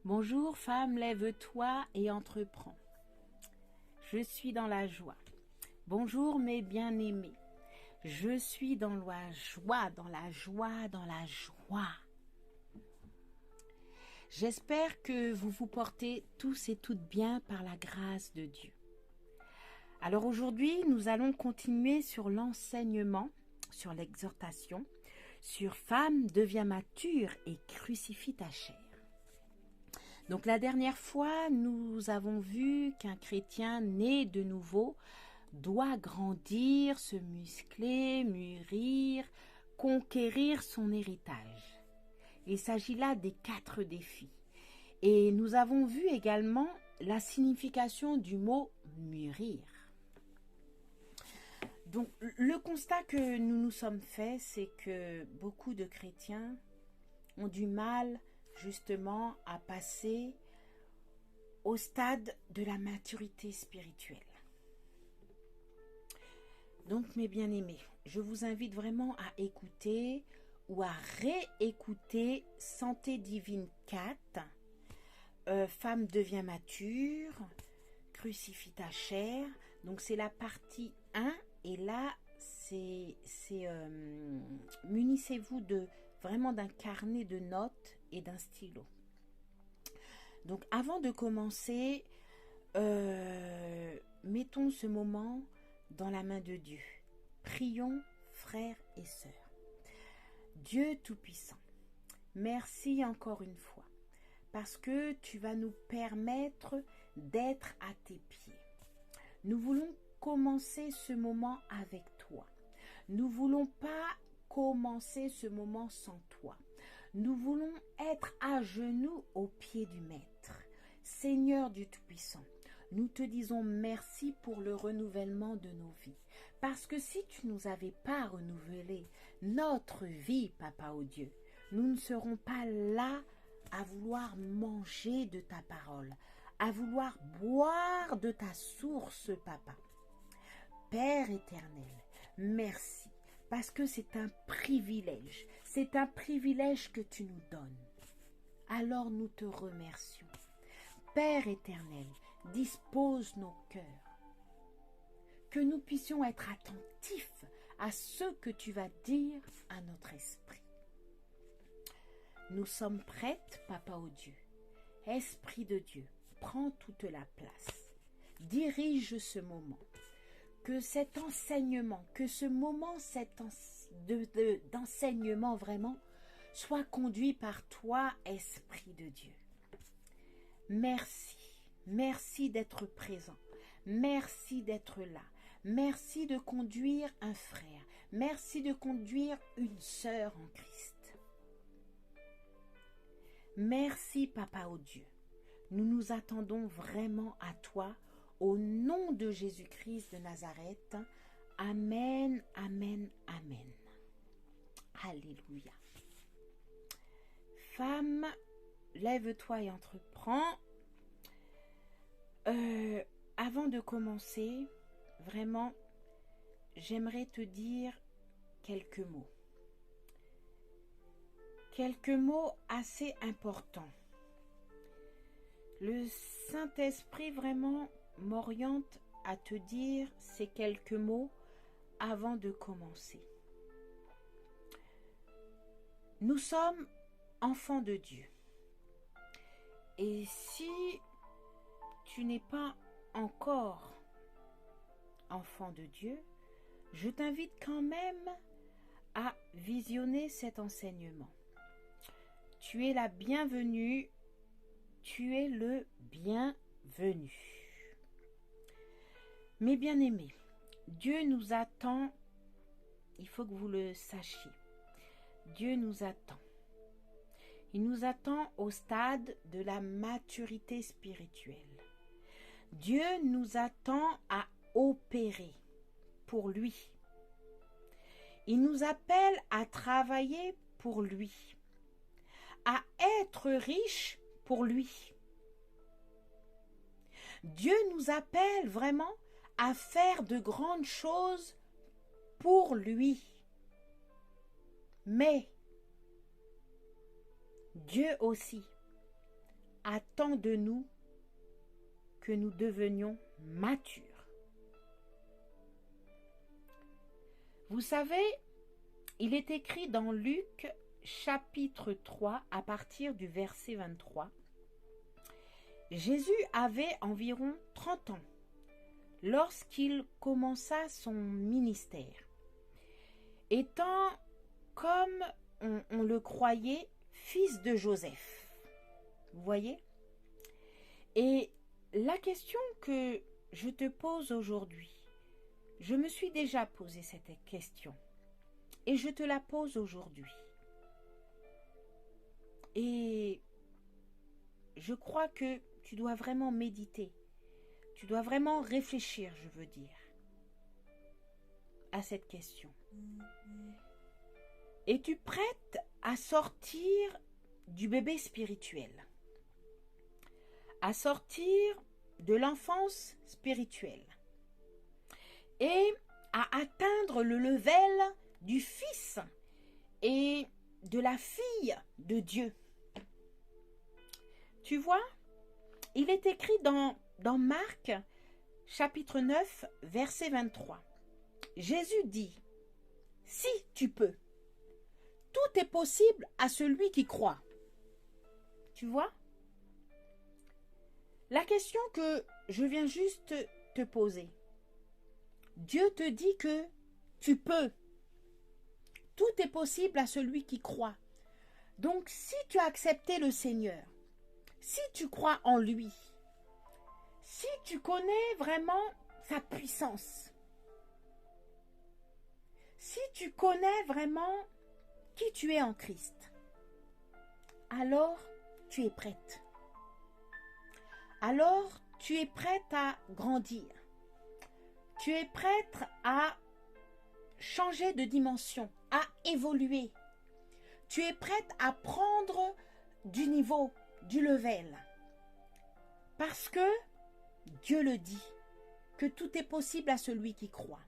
Bonjour femme, lève-toi et entreprends. Je suis dans la joie. Bonjour mes bien-aimés. Je suis dans la joie, dans la joie, dans la joie. J'espère que vous vous portez tous et toutes bien par la grâce de Dieu. Alors aujourd'hui, nous allons continuer sur l'enseignement, sur l'exhortation, sur femme, deviens mature et crucifie ta chair. Donc la dernière fois, nous avons vu qu'un chrétien né de nouveau doit grandir, se muscler, mûrir, conquérir son héritage. Il s'agit là des 4 défis. Et nous avons vu également la signification du mot mûrir. Donc le constat que nous nous sommes fait, c'est que beaucoup de chrétiens ont du mal justement à passer au stade de la maturité spirituelle. Donc mes bien-aimés, je vous invite vraiment à écouter ou à réécouter Santé divine 4, Femme devient mature, crucifie ta chair. Donc c'est la partie 1 et là munissez-vous vraiment d'un carnet de notes et d'un stylo. Donc avant de commencer, mettons ce moment dans la main de Dieu. Prions, frères et sœurs. Dieu Tout-Puissant, merci encore une fois, parce que tu vas nous permettre d'être à tes pieds. Nous voulons commencer ce moment avec toi. Nous ne voulons pas commencer ce moment sans toi. Nous voulons être à genoux aux pieds du Maître. Seigneur du Tout-Puissant, nous te disons merci pour le renouvellement de nos vies. Parce que si tu ne nous avais pas renouvelé notre vie, Papa au Dieu, nous ne serons pas là à vouloir manger de ta parole, à vouloir boire de ta source, Papa. Père éternel, merci, parce que c'est un privilège que tu nous donnes. Alors nous te remercions. Père éternel, dispose nos cœurs, que nous puissions être attentifs à ce que tu vas dire à notre esprit. Nous sommes prêtes, Papa au Dieu. Esprit de Dieu, prends toute la place. Dirige ce moment. Que cet enseignement, que ce moment d'enseignement vraiment soit conduit par toi, Esprit de Dieu. Merci, merci d'être présent, merci d'être là, merci de conduire un frère, merci de conduire une sœur en Christ. Merci Papa au Dieu, nous nous attendons vraiment à toi, au nom de Jésus-Christ de Nazareth. Amen, amen, amen. Alléluia. Femme, lève-toi et entreprends. Avant de commencer, vraiment, j'aimerais te dire quelques mots. Quelques mots assez importants. Le Saint-Esprit vraiment m'oriente à te dire ces quelques mots avant de commencer. Nous sommes enfants de Dieu. Et si tu n'es pas encore enfant de Dieu, je t'invite quand même à visionner cet enseignement. Tu es la bienvenue, tu es le bienvenu. Mes bien-aimés, Dieu nous attend, il faut que vous le sachiez. Dieu nous attend. Il nous attend au stade de la maturité spirituelle. Dieu nous attend à opérer pour lui. Il nous appelle à travailler pour lui, à être riche pour lui. Dieu nous appelle vraiment à faire de grandes choses pour lui. Mais Dieu aussi attend de nous que nous devenions matures. Vous savez, il est écrit dans Luc chapitre 3 à partir du verset 23. Jésus avait environ 30 ans lorsqu'il commença son ministère. Étant, comme on le croyait, fils de Joseph. Vous voyez? Et la question que je te pose aujourd'hui, je me suis déjà posé cette question et je te la pose aujourd'hui. Et je crois que tu dois vraiment méditer, tu dois vraiment réfléchir, je veux dire, à cette question. Es-tu prête à sortir du bébé spirituel, à sortir de l'enfance spirituelle et à atteindre le level du fils et de la fille de Dieu? Tu vois, il est écrit dans Marc chapitre 9 verset 23. Jésus dit, « Si tu peux, tout est possible à celui qui croit. » Tu vois? La question que je viens juste te poser. Dieu te dit que tu peux. Tout est possible à celui qui croit. Donc, si tu as accepté le Seigneur, si tu crois en lui, si tu connais vraiment sa puissance, si tu connais vraiment qui tu es en Christ, alors tu es prête. Alors tu es prête à grandir. Tu es prête à changer de dimension, à évoluer. Tu es prête à prendre du niveau, du level. Parce que Dieu le dit, que tout est possible à celui qui croit.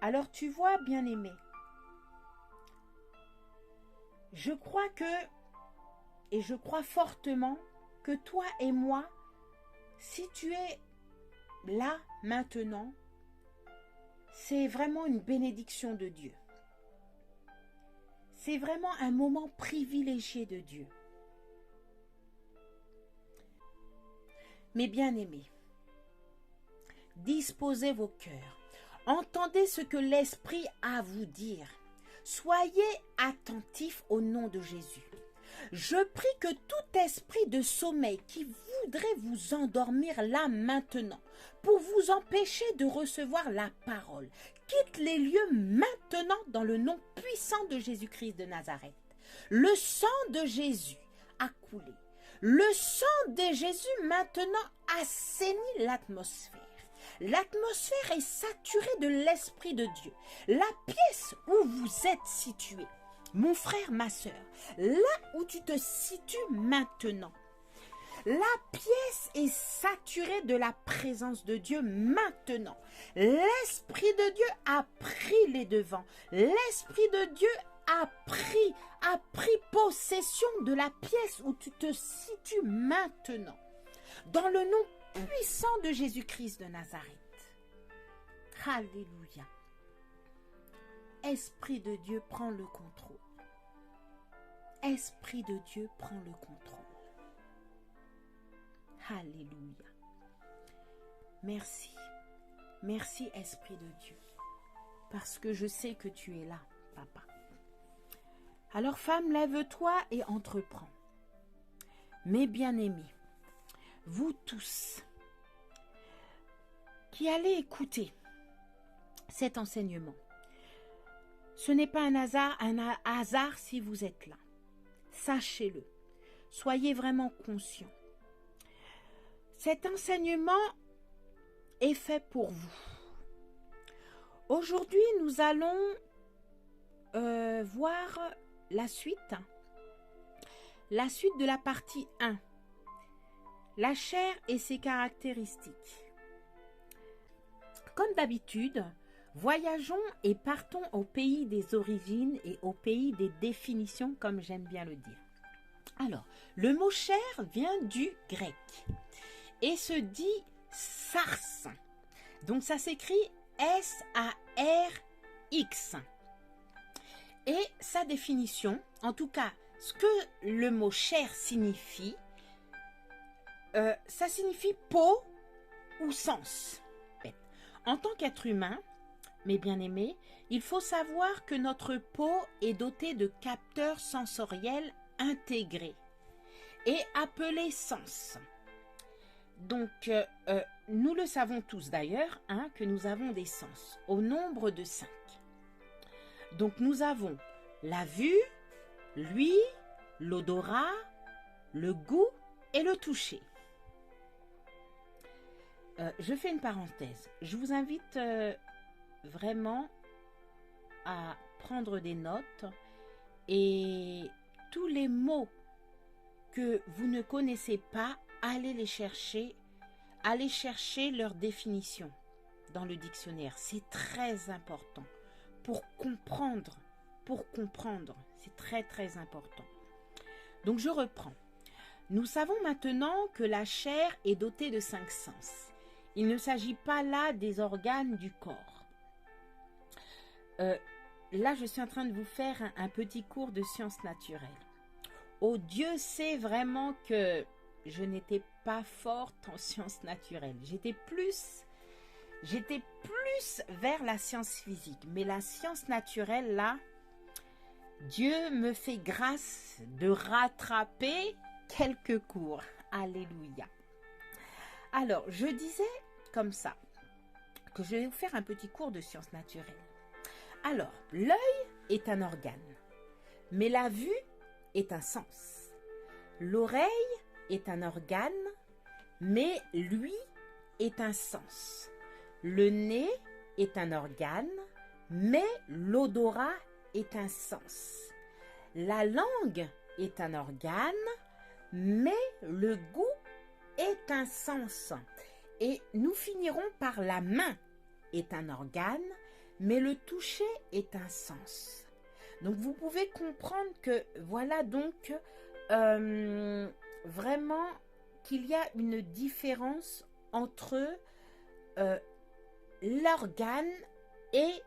Alors tu vois, bien-aimé, je crois et je crois fortement que toi et moi, si tu es là maintenant, c'est vraiment une bénédiction de Dieu. C'est vraiment un moment privilégié de Dieu. Mes bien-aimés, disposez vos cœurs. Entendez ce que l'Esprit a à vous dire. Soyez attentifs au nom de Jésus. Je prie que tout esprit de sommeil qui voudrait vous endormir là maintenant, pour vous empêcher de recevoir la parole, quitte les lieux maintenant dans le nom puissant de Jésus-Christ de Nazareth. Le sang de Jésus a coulé. Le sang de Jésus maintenant assainit l'atmosphère. L'atmosphère est saturée de l'Esprit de Dieu. La pièce où vous êtes situé, mon frère, ma soeur, là où tu te situes maintenant, la pièce est saturée de la présence de Dieu maintenant. L'Esprit de Dieu a pris les devants. L'Esprit de Dieu a pris possession de la pièce où tu te situes maintenant. Dans le nom puissant de Jésus-Christ de Nazareth. Alléluia. Esprit de Dieu, prends le contrôle. Esprit de Dieu, prends le contrôle. Alléluia. Merci. Merci, Esprit de Dieu. Parce que je sais que tu es là, papa. Alors, femme, lève-toi et entreprends. Mes bien-aimés, vous tous qui allez écouter cet enseignement, ce n'est pas un hasard si vous êtes là. Sachez-le. Soyez vraiment conscients. Cet enseignement est fait pour vous. Aujourd'hui, nous allons voir la suite de la partie 1. La chair et ses caractéristiques. Comme d'habitude, voyageons et partons au pays des origines et au pays des définitions, comme j'aime bien le dire. Alors, le mot chair vient du grec et se dit sarx. Donc ça s'écrit S-A-R-X. Et sa définition, en tout cas, ce que le mot chair signifie, ça signifie peau ou sens. En tant qu'être humain, mes bien-aimés, il faut savoir que notre peau est dotée de capteurs sensoriels intégrés et appelés sens. Donc, nous le savons tous d'ailleurs, hein, que nous avons des sens, au nombre de 5. Donc, nous avons la vue, l'ouïe, l'odorat, le goût et le toucher. Je fais une parenthèse. Je vous invite vraiment à prendre des notes et tous les mots que vous ne connaissez pas, allez chercher leur définition dans le dictionnaire. C'est très important pour comprendre. C'est très très important. Donc je reprends. Nous savons maintenant que la chair est dotée de 5 sens. Il ne s'agit pas là des organes du corps. Là, je suis en train de vous faire un petit cours de sciences naturelles. Oh, Dieu sait vraiment que je n'étais pas forte en sciences naturelles. J'étais plus vers la science physique. Mais la science naturelle, là, Dieu me fait grâce de rattraper quelques cours. Alléluia. Alors, je disais comme ça, que je vais vous faire un petit cours de sciences naturelles. Alors, l'œil est un organe, mais la vue est un sens. L'oreille est un organe, mais l'ouïe est un sens. Le nez est un organe, mais l'odorat est un sens. La langue est un organe, mais le goût est un sens. Et nous finirons par la main est un organe, mais le toucher est un sens. Donc vous pouvez comprendre que voilà donc vraiment qu'il y a une différence entre l'organe et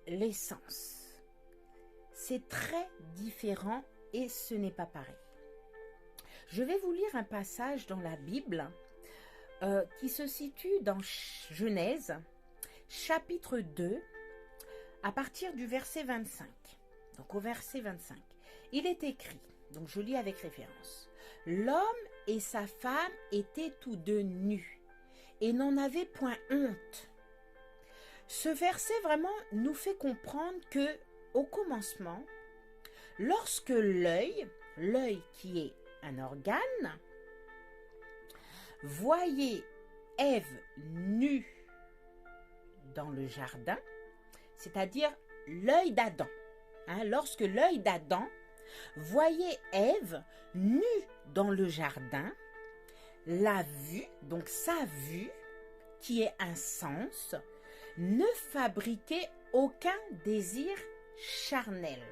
les sens. C'est très différent et ce n'est pas pareil. Je vais vous lire un passage dans la Bible qui se situe dans Genèse, chapitre 2, à partir du verset 25. Donc au verset 25, il est écrit, donc je lis avec référence, « L'homme et sa femme étaient tous deux nus et n'en avaient point honte. » Ce verset vraiment nous fait comprendre que au commencement, lorsque l'œil qui est un organe, voyait Ève nue dans le jardin, c'est-à-dire l'œil d'Adam. Hein, lorsque l'œil d'Adam voyait Ève nue dans le jardin, la vue, donc sa vue, qui est un sens, ne fabriquait aucun désir charnel.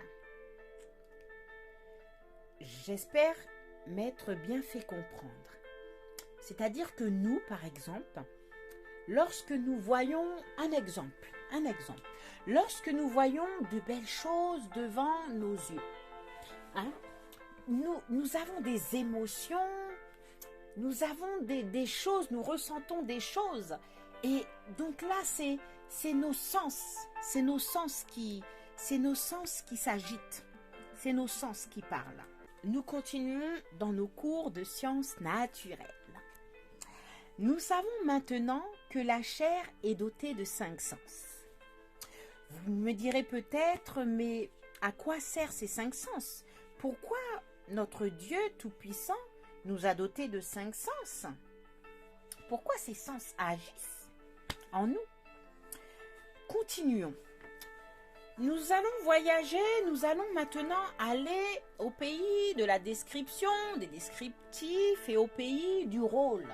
J'espère m'être bien fait comprendre. C'est-à-dire que nous, par exemple, lorsque nous voyons un exemple, lorsque nous voyons de belles choses devant nos yeux, hein, nous avons des émotions, nous avons des choses, nous ressentons des choses. Et donc là, c'est nos sens qui s'agitent, c'est nos sens qui parlent. Nous continuons dans nos cours de sciences naturelles. Nous savons maintenant que la chair est dotée de 5 sens. Vous me direz peut-être, mais à quoi servent ces 5 sens? Pourquoi notre Dieu Tout-Puissant nous a dotés de 5 sens? Pourquoi ces sens agissent en nous? Continuons. Nous allons voyager, nous allons maintenant aller au pays de la description, des descriptifs et au pays du rôle.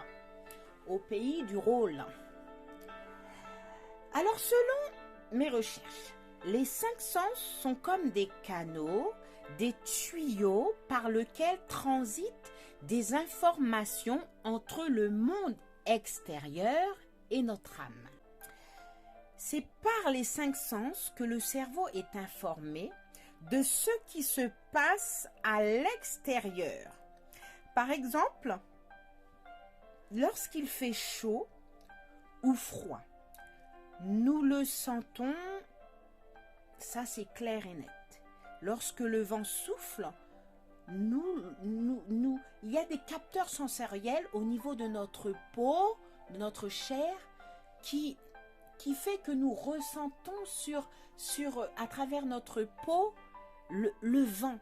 Alors, selon mes recherches, les 5 sens sont comme des canaux des tuyaux par lesquels transitent des informations entre le monde extérieur et notre âme. C'est par les 5 sens que le cerveau est informé de ce qui se passe à l'extérieur. Par exemple, lorsqu'il fait chaud ou froid, nous le sentons, ça c'est clair et net. Lorsque le vent souffle, il y a des capteurs sensoriels au niveau de notre peau, de notre chair, qui fait que nous ressentons à travers notre peau le vent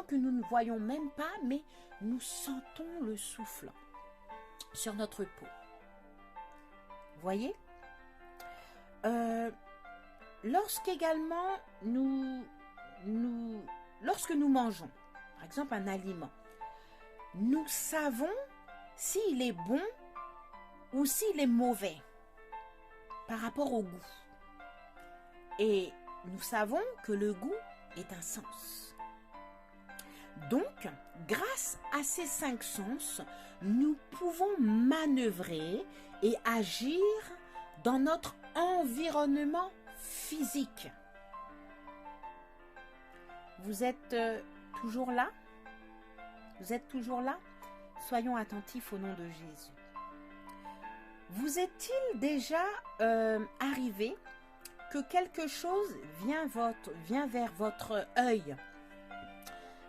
que nous ne voyons même pas, mais nous sentons le souffle sur notre peau. Voyez? Lorsqu'également lorsque nous mangeons, par exemple un aliment, nous savons s'il est bon ou s'il est mauvais par rapport au goût. Et nous savons que le goût est un sens. Donc, grâce à ces 5 sens, nous pouvons manœuvrer et agir dans notre environnement physique. Vous êtes toujours là? Vous êtes toujours là? Soyons attentifs au nom de Jésus. Vous est-il déjà arrivé que quelque chose vient vers votre œil,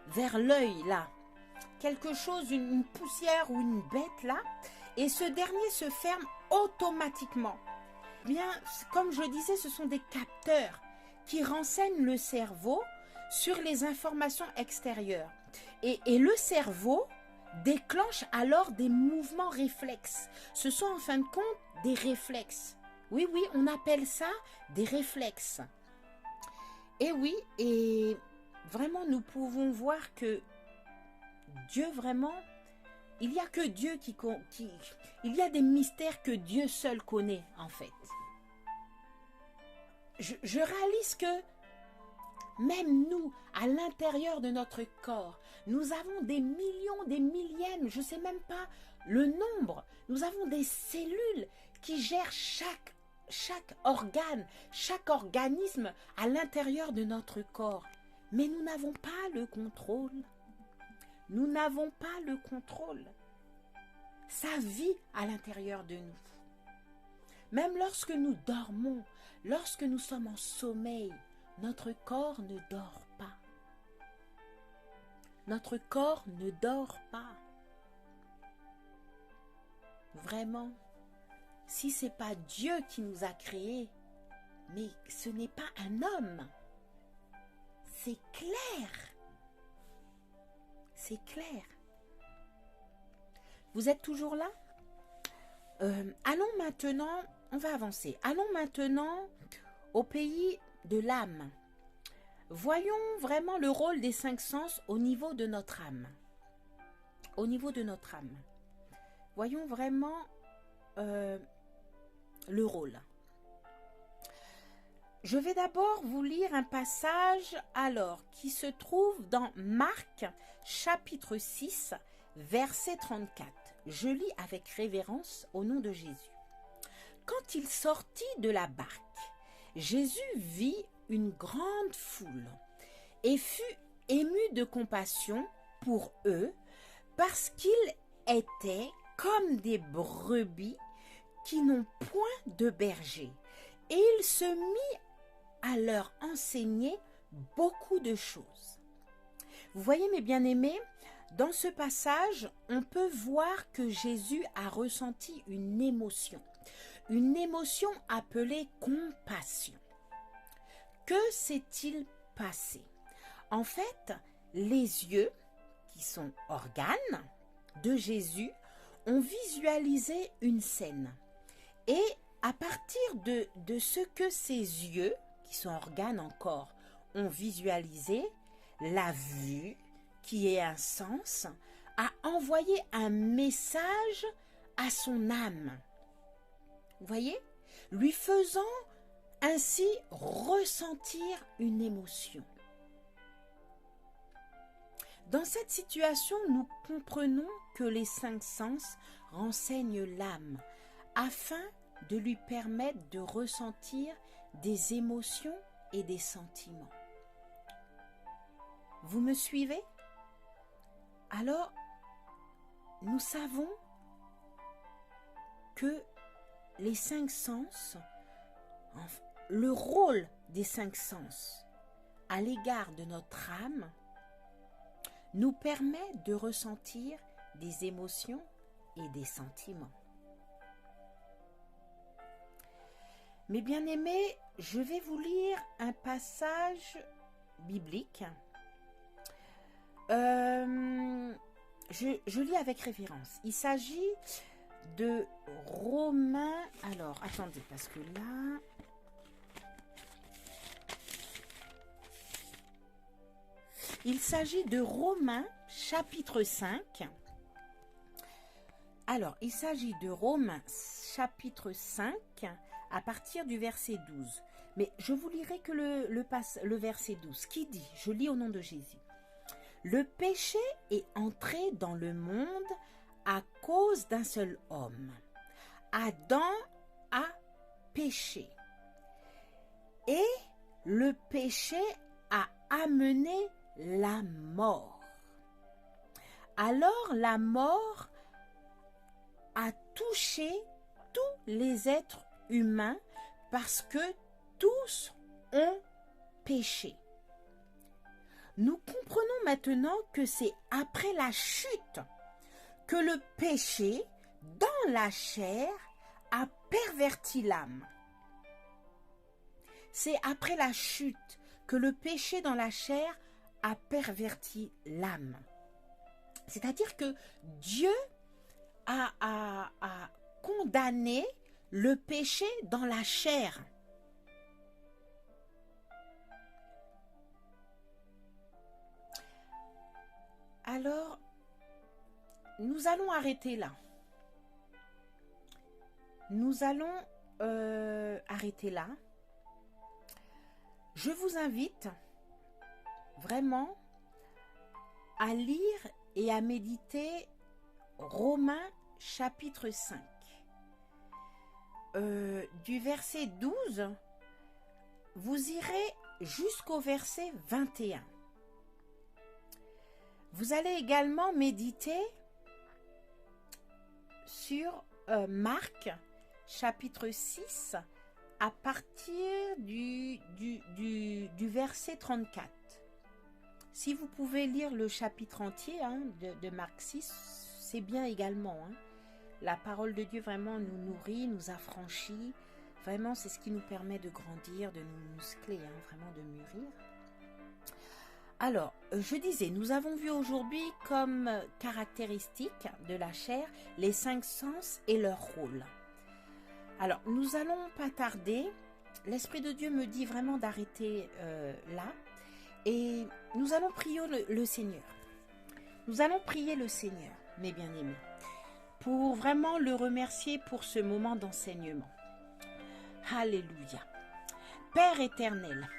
vers l'œil là, quelque chose, une poussière ou une bête là, et ce dernier se ferme automatiquement? Bien, comme je disais, ce sont des capteurs qui renseignent le cerveau sur les informations extérieures. Et le cerveau déclenche alors des mouvements réflexes. Ce sont en fin de compte des réflexes. Oui, on appelle ça des réflexes. Et oui, et vraiment nous pouvons voir que Dieu vraiment, il n'y a que Dieu il y a des mystères que Dieu seul connaît en fait. Je réalise que même nous, à l'intérieur de notre corps, nous avons des millions, des millièmes, je ne sais même pas le nombre. Nous avons des cellules qui gèrent chaque organe, chaque organisme à l'intérieur de notre corps. Mais nous n'avons pas le contrôle. Nous n'avons pas le contrôle. Ça vit à l'intérieur de nous. Même lorsque nous dormons, lorsque nous sommes en sommeil, notre corps ne dort pas. Notre corps ne dort pas. Vraiment, si ce n'est pas Dieu qui nous a créés, mais ce n'est pas un homme. C'est clair. C'est clair. Vous êtes toujours là? Allons maintenant, on va avancer. Allons maintenant au pays de l'âme. Voyons vraiment le rôle des 5 sens au niveau de notre âme. Au niveau de notre âme. Voyons vraiment le rôle. Je vais d'abord vous lire un passage alors qui se trouve dans Marc chapitre 6 verset 34. Je lis avec révérence au nom de Jésus. Quand il sortit de la barque, Jésus vit une grande foule et fut ému de compassion pour eux parce qu'ils étaient comme des brebis qui n'ont point de berger. Et il se mit à leur enseigner beaucoup de choses. Vous voyez mes bien-aimés, dans ce passage, on peut voir que Jésus a ressenti une émotion appelée compassion. Que s'est-il passé? En fait, les yeux, qui sont organes de Jésus, ont visualisé une scène. Et à partir de ce que ces yeux, qui sont organes encore, ont visualisé, la vue, qui est un sens, a envoyé un message à son âme. Vous voyez? Lui faisant ainsi ressentir une émotion. Dans cette situation, nous comprenons que les 5 sens renseignent l'âme afin de lui permettre de ressentir des émotions et des sentiments. Vous me suivez? Alors, nous savons que les 5 sens, le rôle des 5 sens à l'égard de notre âme, nous permet de ressentir des émotions et des sentiments. Mes bien-aimés, je vais vous lire un passage biblique. Je lis avec référence. Il s'agit de Romains. Alors, attendez, parce que là... Il s'agit de Romains, chapitre 5. Alors, il s'agit de Romains, chapitre 5, à partir du verset 12. Mais je vous lirai que le verset 12, qui dit, je lis au nom de Jésus. Le péché est entré dans le monde à cause d'un seul homme. Adam a péché. Et le péché a amené la mort. Alors la mort a touché tous les êtres humains parce que tous ont péché. Nous comprenons maintenant que c'est après la chute que le péché dans la chair a perverti l'âme. C'est après la chute que le péché dans la chair a perverti l'âme. C'est-à-dire que Dieu a condamné le péché dans la chair. Alors, nous allons arrêter là. Nous allons arrêter là. Je vous invite vraiment à lire et à méditer Romains chapitre 5. Du verset 12, vous irez jusqu'au verset 21. Vous allez également méditer sur Marc chapitre 6 à partir du verset 34. Si vous pouvez lire le chapitre entier de Marc 6, c'est bien également. La parole de Dieu vraiment nous nourrit, nous affranchit. Vraiment, c'est ce qui nous permet de grandir, de nous muscler, vraiment de mûrir. Alors, je disais, nous avons vu aujourd'hui comme caractéristique de la chair les 5 sens et leur rôle. Alors, nous allons pas tarder. L'Esprit de Dieu me dit vraiment d'arrêter là. Et nous allons prier le Seigneur. Nous allons prier le Seigneur, mes bien-aimés, pour vraiment le remercier pour ce moment d'enseignement. Alléluia. Père éternel,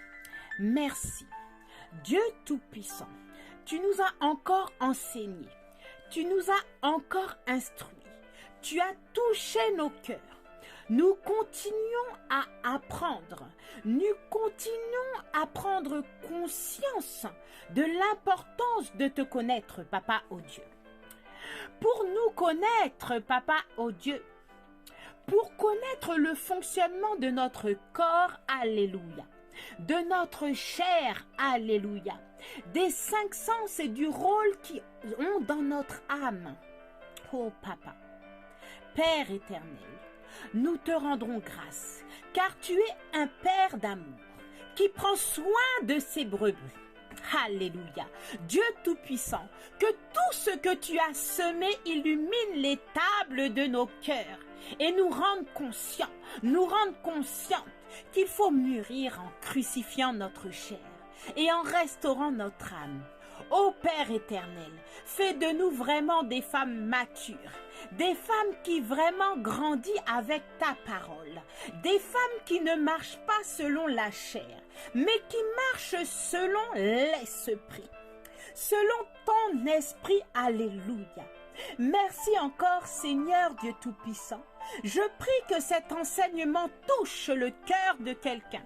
merci. Dieu Tout-Puissant, tu nous as encore enseigné, tu nous as encore instruits, tu as touché nos cœurs. Nous continuons à apprendre, nous continuons à prendre conscience de l'importance de te connaître, Papa, ô Dieu. Pour nous connaître, Papa, ô Dieu, pour connaître le fonctionnement de notre corps, alléluia, de notre chair, alléluia, des 5 sens et du rôle qu'ils ont dans notre âme. Oh Papa, Père éternel, nous te rendrons grâce, car tu es un Père d'amour qui prend soin de ses brebis. Alléluia. Dieu Tout-Puissant, que tout ce que tu as semé illumine les tables de nos cœurs et nous rende conscientes qu'il faut mûrir en crucifiant notre chair et en restaurant notre âme. Ô Père éternel, fais de nous vraiment des femmes matures, des femmes qui vraiment grandissent avec ta parole, des femmes qui ne marchent pas selon la chair, mais qui marchent selon l'esprit. selon ton esprit. Alléluia. Merci encore, Seigneur Dieu Tout-Puissant. Je prie que cet enseignement touche le cœur de quelqu'un,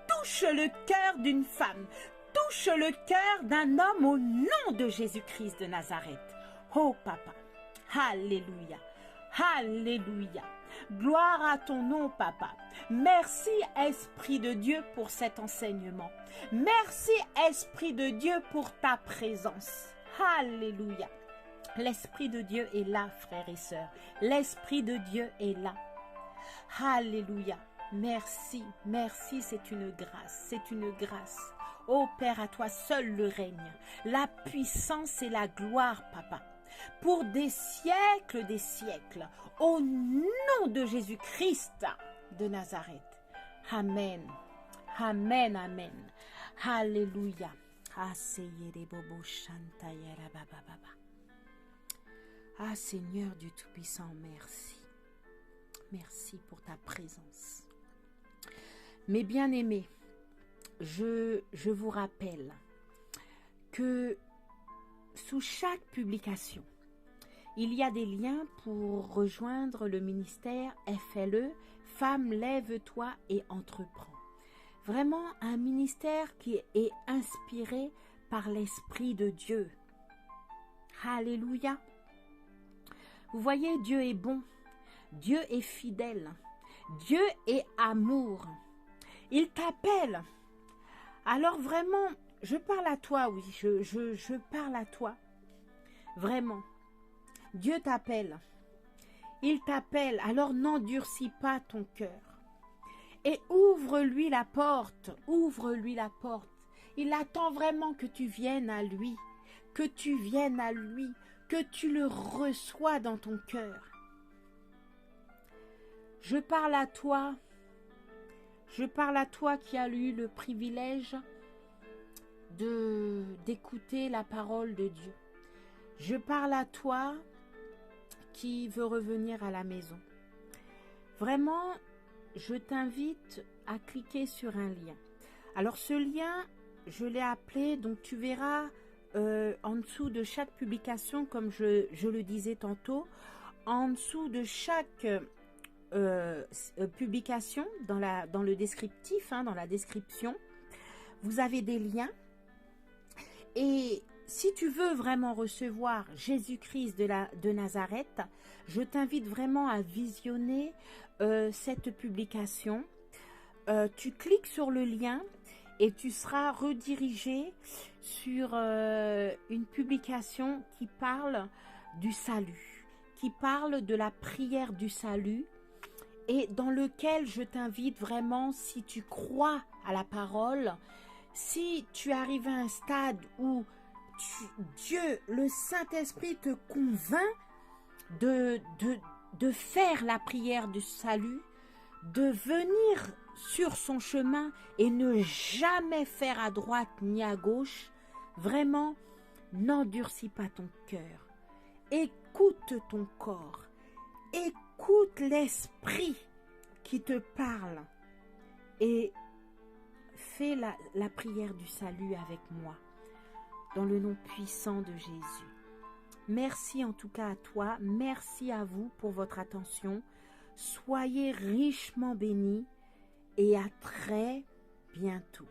touche le cœur d'une femme, touche le cœur d'un homme au nom de Jésus-Christ de Nazareth. Oh Papa, alléluia, alléluia. Gloire à ton nom, Papa. Merci, Esprit de Dieu, pour cet enseignement. Merci, Esprit de Dieu, pour ta présence. Alléluia. L'Esprit de Dieu est là, frères et sœurs. L'Esprit de Dieu est là. Alléluia. Merci, merci, c'est une grâce, c'est une grâce. Ô Père, à toi seul le règne, la puissance et la gloire, Papa, pour des siècles, au nom de Jésus-Christ de Nazareth. Amen, amen, amen. Alléluia. Ah Seigneur Dieu Tout-Puissant, merci. Merci pour ta présence. Mes bien-aimés, je vous rappelle que sous chaque publication, il y a des liens pour rejoindre le ministère FLE, Femmes, lève-toi et entreprends. Vraiment un ministère qui est inspiré par l'Esprit de Dieu. Alléluia. Vous voyez, Dieu est bon, Dieu est fidèle, Dieu est amour. Il t'appelle. Alors vraiment, je parle à toi, oui, je parle à toi. Vraiment. Dieu t'appelle. Il t'appelle, alors n'endurcis pas ton cœur. Et ouvre-lui la porte, ouvre-lui la porte. Il attend vraiment que tu viennes à lui, que tu viennes à lui, que tu le reçois dans ton cœur. Je parle à toi qui as eu le privilège d'écouter la parole de Dieu. Je parle à toi qui veux revenir à la maison. Vraiment, je t'invite à cliquer sur un lien. Alors ce lien, je l'ai appelé, donc tu verras en dessous de chaque publication, comme je le disais tantôt, en dessous de chaque publication, dans le descriptif, dans la description, vous avez des liens. Et si tu veux vraiment recevoir Jésus-Christ de Nazareth, je t'invite vraiment à visionner cette publication. Tu cliques sur le lien et tu seras redirigé sur une publication qui parle du salut, qui parle de la prière du salut, et dans lequel je t'invite vraiment, si tu crois à la parole, si tu arrives à un stade où Dieu, le Saint-Esprit te convainc de faire la prière du salut, de venir sur son chemin et ne jamais faire à droite ni à gauche, vraiment, n'endurcis pas ton cœur. Écoute ton corps. Écoute l'Esprit qui te parle et fais la prière du salut avec moi, dans le nom puissant de Jésus. Merci en tout cas à toi, merci à vous pour votre attention. Soyez richement bénis et à très bientôt.